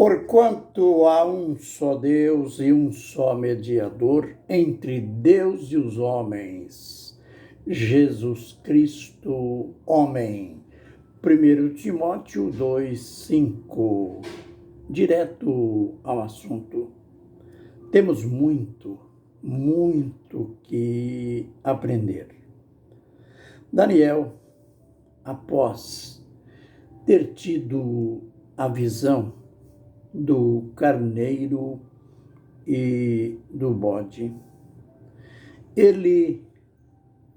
Porquanto há um só Deus e um só mediador entre Deus e os homens, Jesus Cristo, homem. 1 Timóteo 2:5. Direto ao assunto. Temos muito que aprender. Daniel, após ter tido a visão do carneiro e do bode, ele,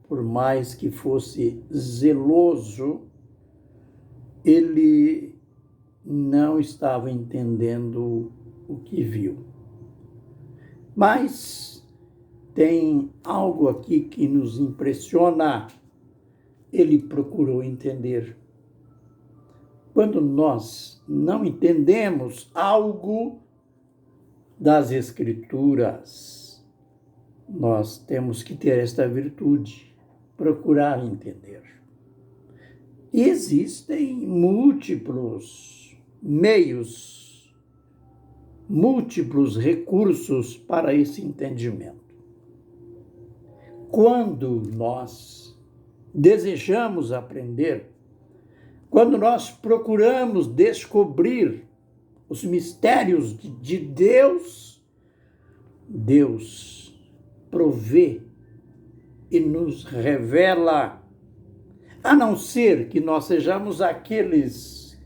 por mais que fosse zeloso, ele não estava entendendo o que viu. Mas tem algo aqui que nos impressiona. Ele procurou entender. Quando nós não entendemos algo das Escrituras, nós temos que ter esta virtude, procurar entender. E existem múltiplos meios, múltiplos recursos para esse entendimento. Quando nós desejamos aprender, quando nós procuramos descobrir os mistérios de Deus, Deus provê e nos revela, a não ser que nós sejamos aqueles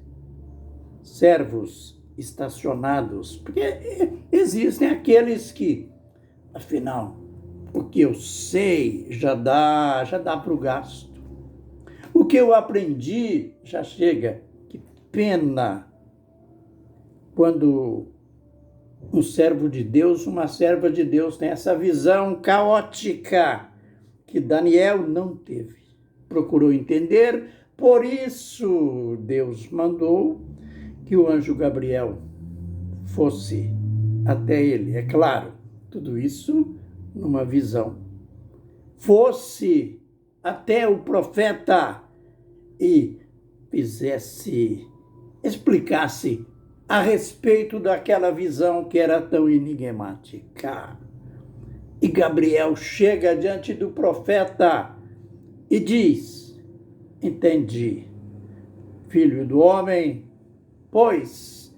servos estacionados, porque existem aqueles que, afinal, o que eu sei já dá para o gasto. O que eu aprendi já chega. Que pena quando um servo de Deus, uma serva de Deus tem essa visão caótica que Daniel não teve. Procurou entender, por isso Deus mandou que o anjo Gabriel fosse até ele. É claro, tudo isso numa visão. Fosse até o profeta e explicasse a respeito daquela visão que era tão enigmática. E Gabriel chega diante do profeta e diz: entendi, filho do homem, pois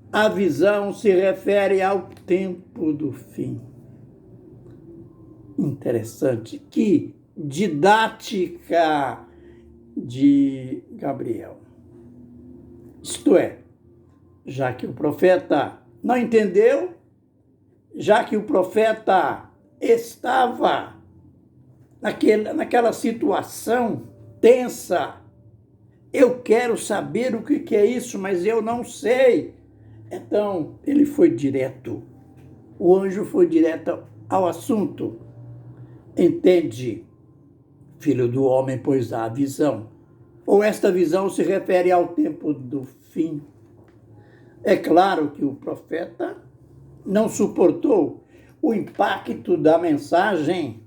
a visão se refere ao tempo do fim. Interessante, que didática de Gabriel. Isto é, já que o profeta não entendeu, já que o profeta estava naquela situação tensa, eu quero saber o que é isso, mas eu não sei. Então, ele foi direto. O anjo foi direto ao assunto. Entende, filho do homem, pois há visão. Ou esta visão se refere ao tempo do fim. É claro que o profeta não suportou o impacto da mensagem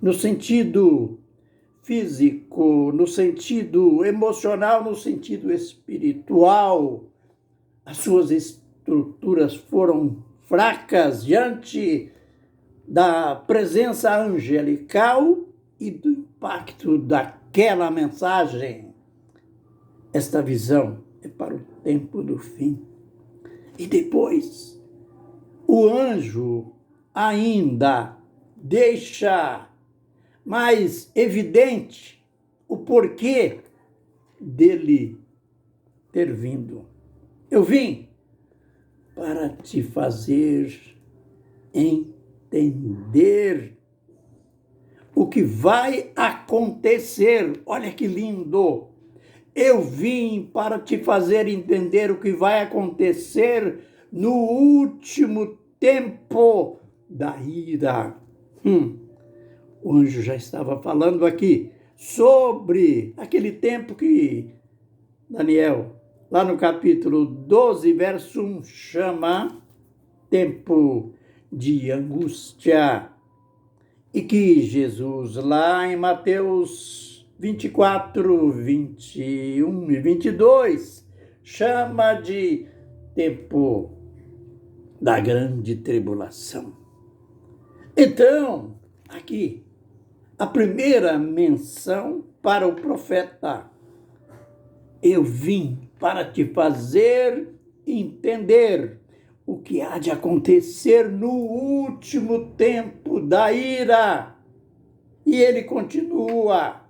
no sentido físico, no sentido emocional, no sentido espiritual. As suas estruturas foram fracas diante da presença angelical e do impacto daquela mensagem. Esta visão é para o tempo do fim. E depois, o anjo ainda deixa mais evidente o porquê dele ter vindo. Eu vim para te fazer entender o que vai acontecer. Olha que lindo! Eu vim para te fazer entender o que vai acontecer no último tempo da ira. O anjo já estava falando aqui sobre aquele tempo que Daniel, lá no capítulo 12, verso 1, chama tempo de angústia. E que Jesus, lá em Mateus 24, 21 e 22, chama de tempo da grande tribulação. Então, aqui, a primeira menção para o profeta: eu vim para te fazer entender o que há de acontecer no último tempo da ira. E ele continua: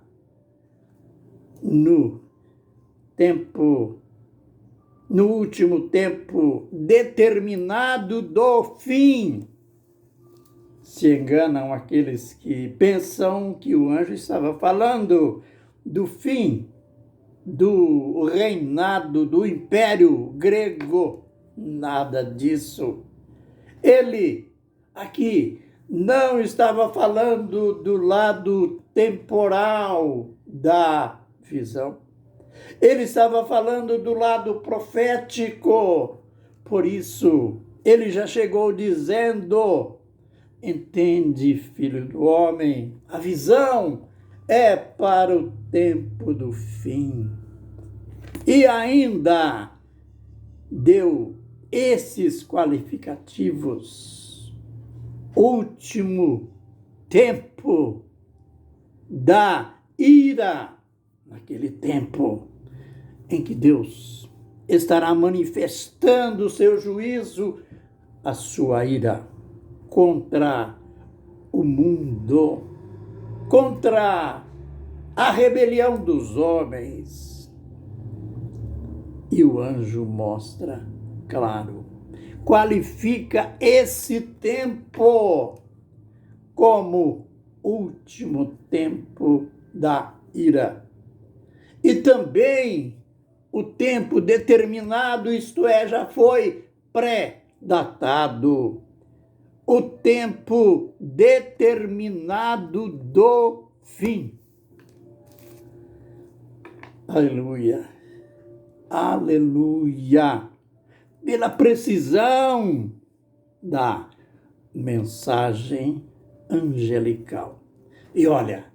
no último tempo determinado do fim. Se enganam aqueles que pensam que o anjo estava falando do fim do reinado do Império Grego. Nada disso. Ele, aqui, não estava falando do lado temporal da visão. Ele estava falando do lado profético. Por isso, ele já chegou dizendo: entende, filho do homem, a visão é para o tempo do fim. E ainda deu esses qualificativos: último tempo da ira, naquele tempo em que Deus estará manifestando o seu juízo, a sua ira contra o mundo, contra a rebelião dos homens. E o anjo mostra, claro, qualifica esse tempo como último tempo da ira. E também o tempo determinado, isto é, já foi pré-datado. O tempo determinado do fim. Aleluia. Aleluia. Pela precisão da mensagem angelical. E olha,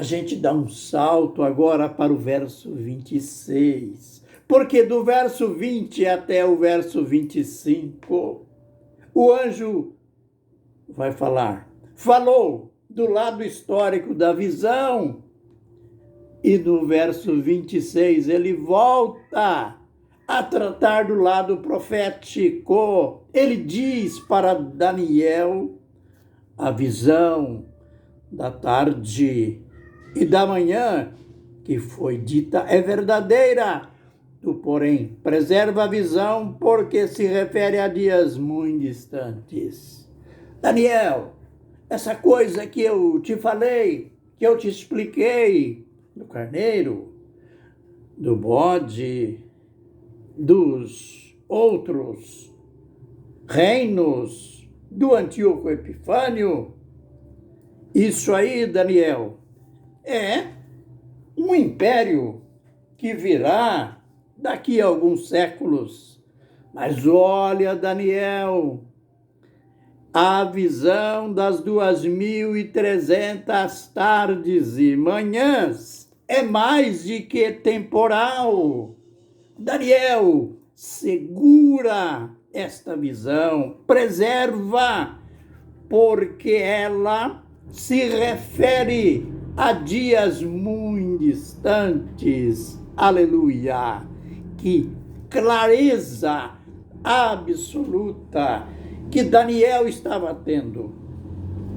a gente dá um salto agora para o verso 26, porque do verso 20 até o verso 25, o anjo vai falou do lado histórico da visão, e no verso 26 ele volta a tratar do lado profético. Ele diz para Daniel: a visão da tarde e da manhã que foi dita é verdadeira. Tu, porém, preserva a visão, porque se refere a dias muito distantes. Daniel, essa coisa que eu te falei, que eu te expliquei, do carneiro, do bode, dos outros reinos, do Antíoco Epifânio, isso aí, Daniel, é um império que virá daqui a alguns séculos. Mas olha, Daniel, a visão das 2.300 tardes e manhãs é mais de que temporal. Daniel, segura esta visão, preserva, porque ela se refere a dias muito distantes. Aleluia! Que clareza absoluta que Daniel estava tendo.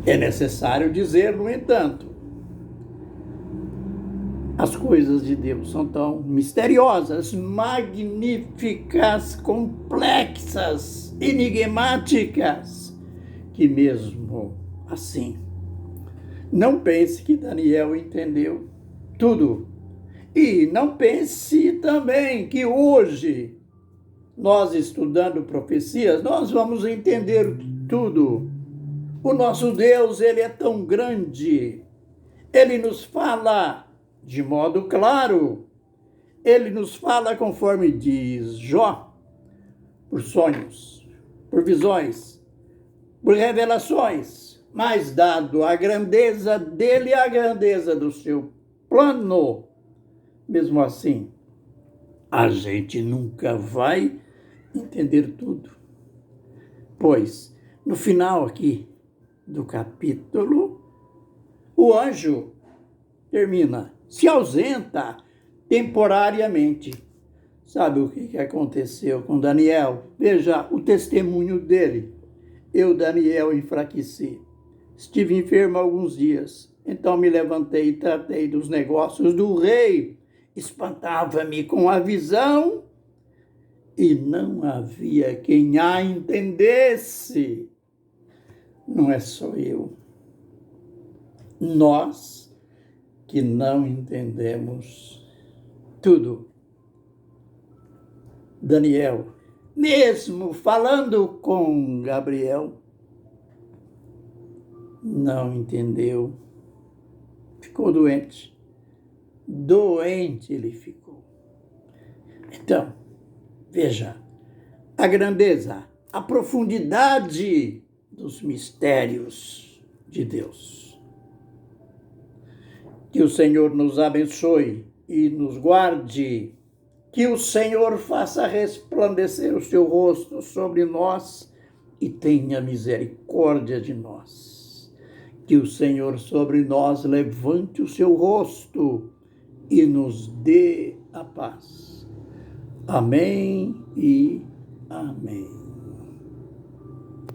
É necessário dizer, no entanto, as coisas de Deus são tão misteriosas, magníficas, complexas, enigmáticas, que mesmo assim, não pense que Daniel entendeu tudo. E não pense também que hoje, nós estudando profecias, nós vamos entender tudo. O nosso Deus, ele é tão grande. Ele nos fala de modo claro. Ele nos fala conforme diz Jó, por sonhos, por visões, por revelações, mas dado a grandeza dele e a grandeza do seu plano, mesmo assim, a gente nunca vai entender tudo. Pois, no final aqui do capítulo, o anjo termina, se ausenta temporariamente. Sabe o que aconteceu com Daniel? Veja o testemunho dele. Eu, Daniel, enfraqueci. Estive enfermo alguns dias. Então me levantei e tratei dos negócios do rei. Espantava-me com a visão e não havia quem a entendesse. Não é só eu. Nós que não entendemos tudo. Daniel, mesmo falando com Gabriel, não entendeu. Ficou doente. Doente ele ficou. Então, veja a grandeza, a profundidade dos mistérios de Deus. Que o Senhor nos abençoe e nos guarde. Que o Senhor faça resplandecer o seu rosto sobre nós e tenha misericórdia de nós. Que o Senhor sobre nós levante o seu rosto e nos dê a paz. Amém e amém.